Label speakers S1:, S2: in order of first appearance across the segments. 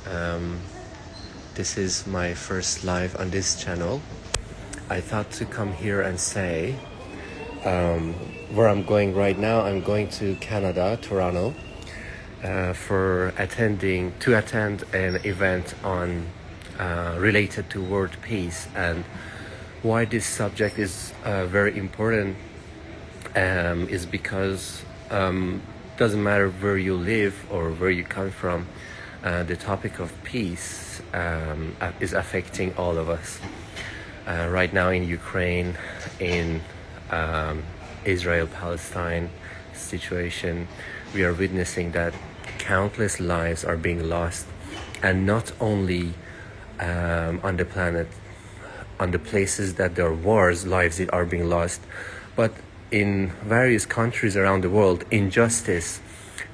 S1: Um, this is my first live on this channel. I thought to come here and say where I'm going right now. I'm going to Canada, Toronto, to attend an event on related to world peace. And why this subject is very important is because doesn't matter where you live or where you come from, the topic of peace is affecting all of us. Right now in Ukraine, in Israel-Palestine situation, we are witnessing that countless lives are being lost, and not only on the planet, on the places that there are wars, lives are being lost, but in various countries around the world, injustice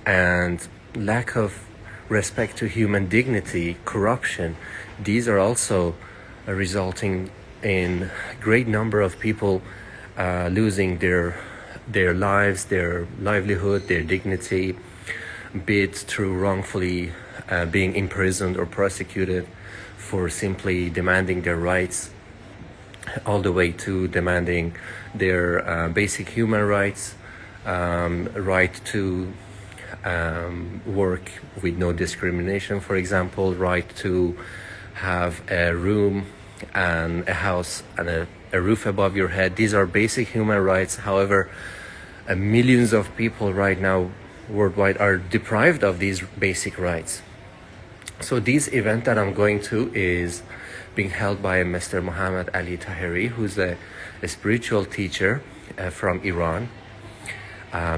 S1: and lack of respect to human dignity, corruption, these are also resulting in great number of people losing their lives, their livelihood, their dignity, be it through wrongfully being imprisoned or prosecuted for simply demanding their rights, all the way to demanding their basic human rights, right to work with no discrimination, for example, right to have a room and a house and a roof above your head. These are basic human rights. However, millions of people right now worldwide are deprived of these basic rights. So this event that I'm going to is being held by Mr. Mohammad Ali Taheri, who's a spiritual teacher from Iran.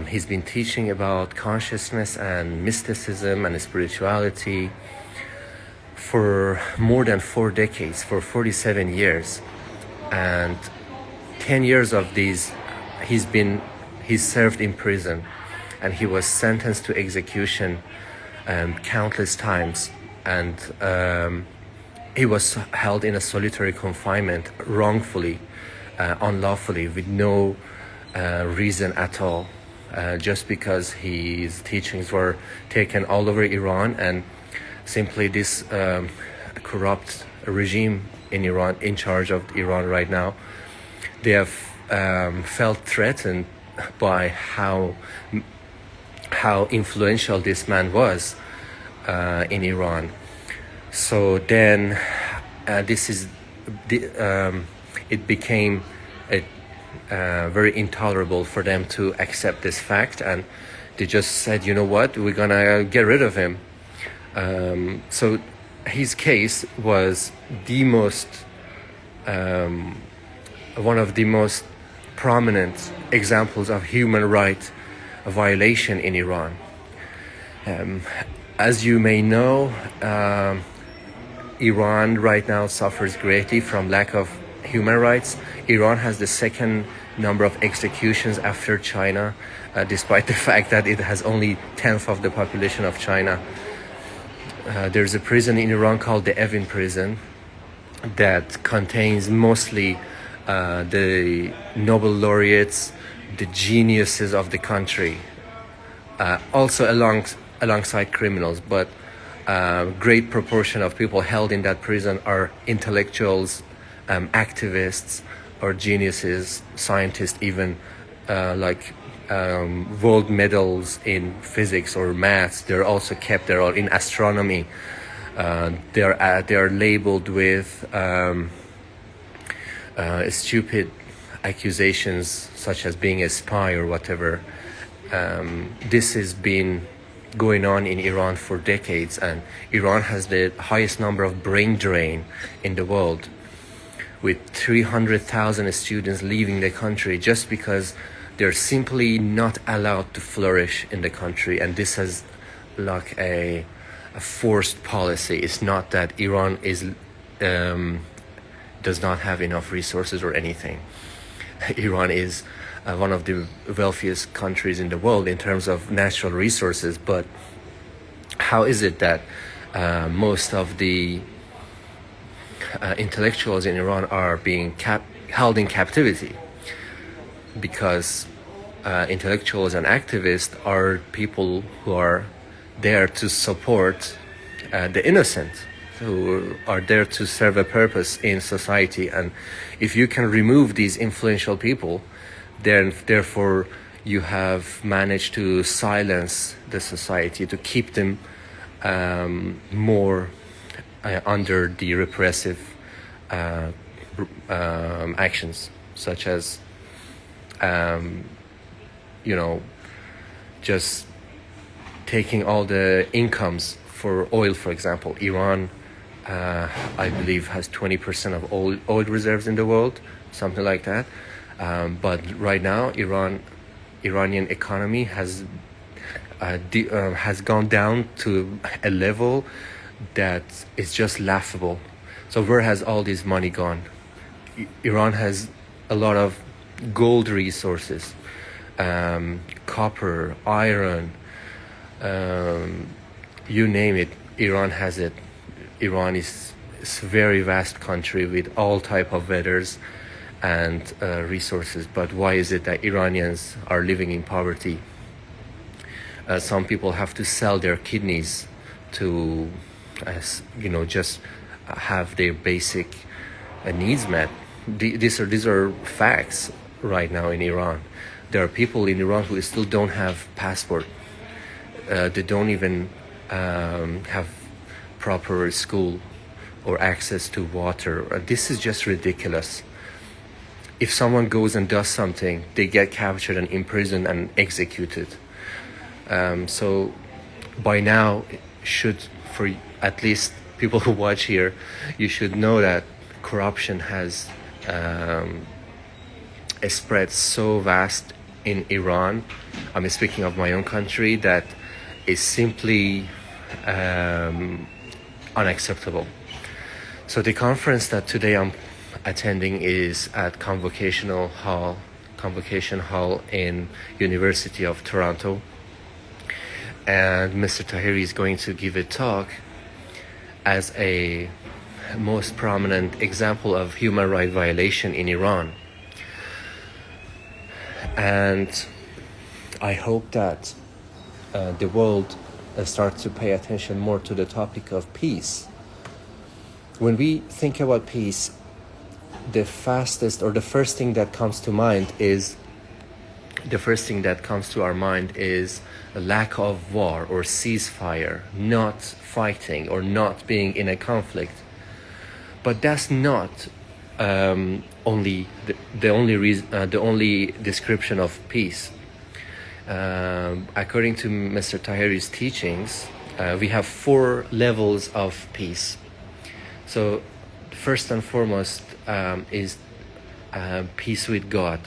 S1: He's been teaching about consciousness and mysticism and spirituality for more than 4 decades, for 47 years. And 10 years of these, he's served in prison, and he was sentenced to execution countless times. And he was held in a solitary confinement wrongfully, unlawfully, with no reason at all, just because his teachings were taken all over Iran, and simply this corrupt regime in Iran, in charge of Iran right now, they have felt threatened by how influential this man was in Iran. So then it became very intolerable for them to accept this fact, and they just said, you know what, we're gonna get rid of him. So his case was one of the most prominent examples of human rights violation in Iran. As you may know, Iran right now suffers greatly from lack of human rights. Iran has the second number of executions after China, despite the fact that it has only 1/10 of the population of China. There's a prison in Iran called the Evin prison that contains mostly the Nobel laureates, the geniuses of the country, also alongside criminals, but great proportion of people held in that prison are intellectuals, activists, or geniuses, scientists, even world medals in physics or maths. They're also kept there, or in astronomy. They are labeled with stupid accusations such as being a spy or whatever. This has been going on in Iran for decades, and Iran has the highest number of brain drain in the world, with 300,000 students leaving the country just because they're simply not allowed to flourish in the country. And this has like a forced policy. It's not that Iran does not have enough resources or anything. Iran is one of the wealthiest countries in the world in terms of natural resources, but how is it that most of the intellectuals in Iran are being held in captivity? Because intellectuals and activists are people who are there to support the innocent, who are there to serve a purpose in society. And if you can remove these influential people, then therefore you have managed to silence the society, to keep them more under the repressive actions, such as just taking all the incomes for oil. For example, Iran, I believe, has 20% of all oil reserves in the world, something like that. But right now, Iranian economy has gone down to a level that is just laughable. So where has all this money gone? Iran has a lot of gold resources, copper, iron, you name it, Iran has it. Iran is a very vast country with all type of weathers and resources. But why is it that Iranians are living in poverty? Some people have to sell their kidneys to, just have their basic needs met. These are facts right now in Iran. There are people in Iran who still don't have passport. They don't even have proper school or access to water. This is just ridiculous. If someone goes and does something, they get captured and imprisoned and executed. So by now, for at least people who watch here, you should know that corruption has spread so vast in Iran. I'm speaking of my own country, that is simply unacceptable. So the conference that today I'm attending is at Convocation Hall in University of Toronto, and Mr. Taheri is going to give a talk as a most prominent example of human rights violation in Iran. And I hope that the world starts to pay attention more to the topic of peace. When we think about peace, the first thing that comes to our mind is a lack of war or ceasefire, not fighting or not being in a conflict. But that's not the only description of peace. According to Mr. Taheri's teachings, we have 4 levels of peace. So first and foremost is peace with God.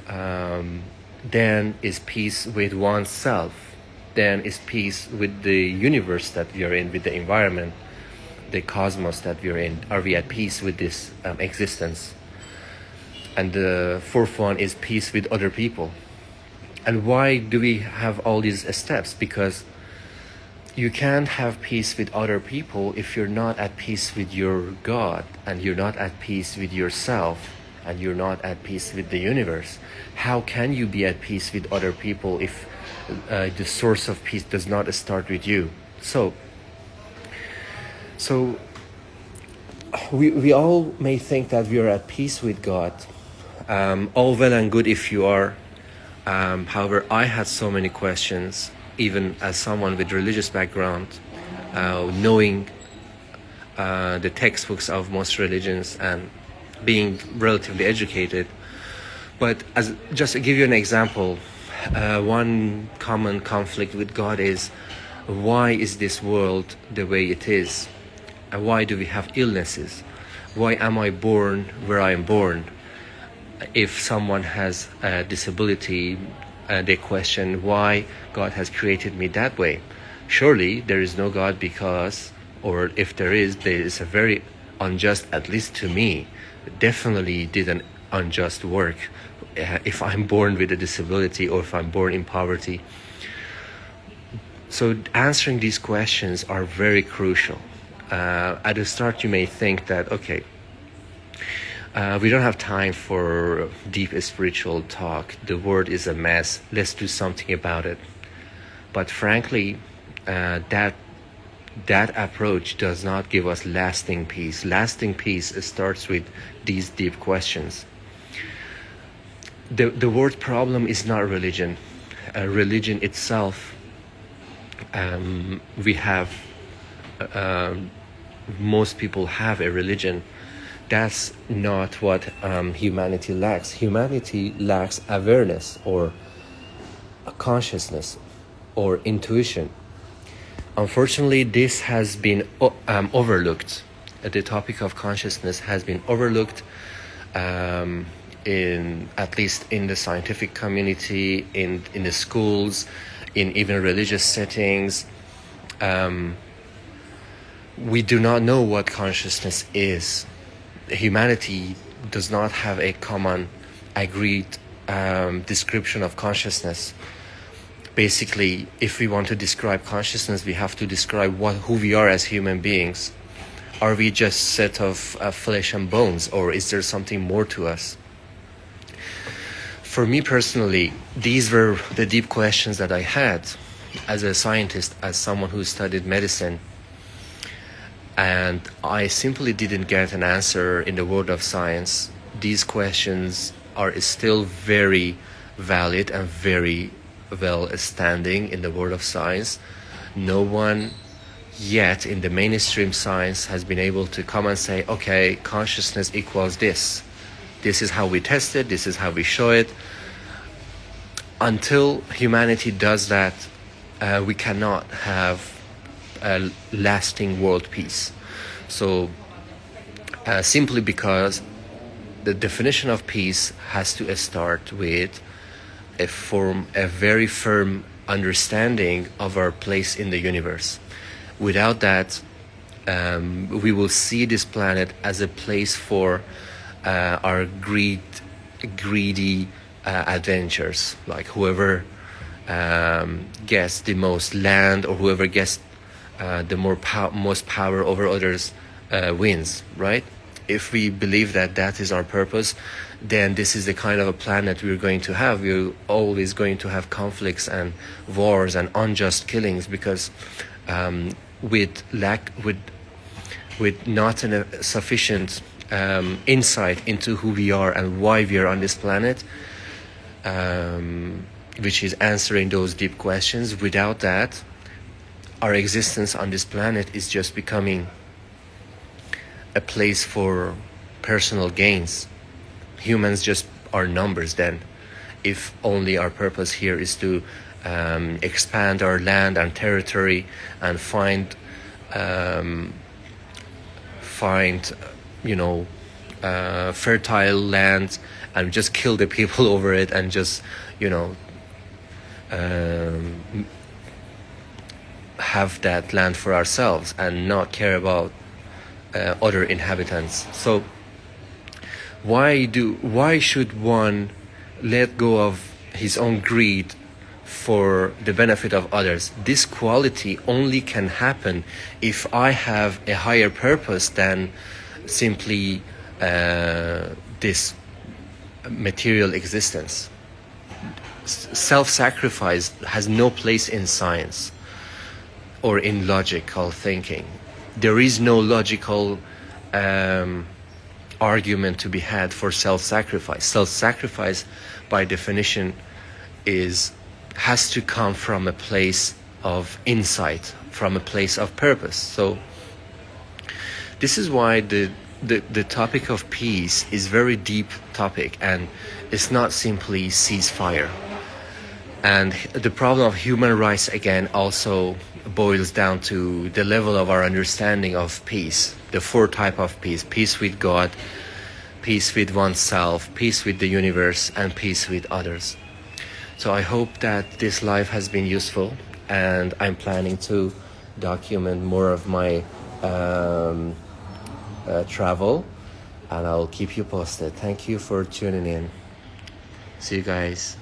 S1: Then is peace with oneself. Then is peace with the universe that we are in, with the environment, the cosmos that we are in. Are we at peace with this existence? And the 4th one is peace with other people. And why do we have all these steps? Because you can't have peace with other people if you're not at peace with your God, and you're not at peace with yourself, and you're not at peace with the universe. How can you be at peace with other people if the source of peace does not start with you? So we all may think that we are at peace with God. All well and good if you are. However, I had so many questions, even as someone with religious background, knowing the textbooks of most religions and being relatively educated. But just to give you an example, one common conflict with God is, why is this world the way it is? And why do we have illnesses? Why am I born where I am born? If someone has a disability, they question why God has created me that way. Surely there is no God because, or if there is a very unjust, at least to me, definitely did an unjust work if I'm born with a disability or if I'm born in poverty. So answering these questions are very crucial. At the start you may think that, okay, we don't have time for deep spiritual talk. The world is a mess. Let's do something about it. But frankly, that that approach does not give us lasting peace. Lasting peace starts with these deep questions. The word problem is not religion. Religion itself, we have, most people have a religion. That's not what humanity lacks. Humanity lacks awareness or a consciousness or intuition. Unfortunately, this has been overlooked. The topic of consciousness has been overlooked in, at least in the scientific community, in the schools, in even religious settings. We do not know what consciousness is. Humanity does not have a common, agreed description of consciousness. Basically, if we want to describe consciousness, we have to describe who we are as human beings. Are we just a set of flesh and bones, or is there something more to us? For me personally, these were the deep questions that I had as a scientist, as someone who studied medicine. And I simply didn't get an answer in the world of science. These questions are still very valid and very well standing in the world of science. No one yet in the mainstream science has been able to come and say, okay, consciousness equals this. This is how we test it, this is how we show it. Until humanity does that, we cannot have a lasting world peace. So simply because the definition of peace has to start with a very firm understanding of our place in the universe. Without that, we will see this planet as a place for our greedy adventures, like whoever gets the most land, or whoever gets the most power over others wins, right? If we believe that that is our purpose, then this is the kind of a planet we're going to have. We're always going to have conflicts and wars and unjust killings, because with not a sufficient insight into who we are and why we are on this planet, which is answering those deep questions. Without that, our existence on this planet is just becoming a place for personal gains. Humans just are numbers then, if only our purpose here is to expand our land and territory and find fertile land and just kill the people over it, and just have that land for ourselves and not care about other inhabitants. So why should one let go of his own greed for the benefit of others? This quality only can happen if I have a higher purpose than simply this material existence. Self-sacrifice has no place in science or in logical thinking. There is no logical argument to be had for self-sacrifice. Self-sacrifice, by definition, has to come from a place of insight, from a place of purpose. So this is why the topic of peace is very deep topic, and it's not simply ceasefire. And the problem of human rights, again, also boils down to the level of our understanding of peace. The four types of peace: peace with God, peace with oneself, peace with the universe, and peace with others. So I hope that this live has been useful, and I'm planning to document more of my travel, and I'll keep you posted. Thank you for tuning in. See you guys.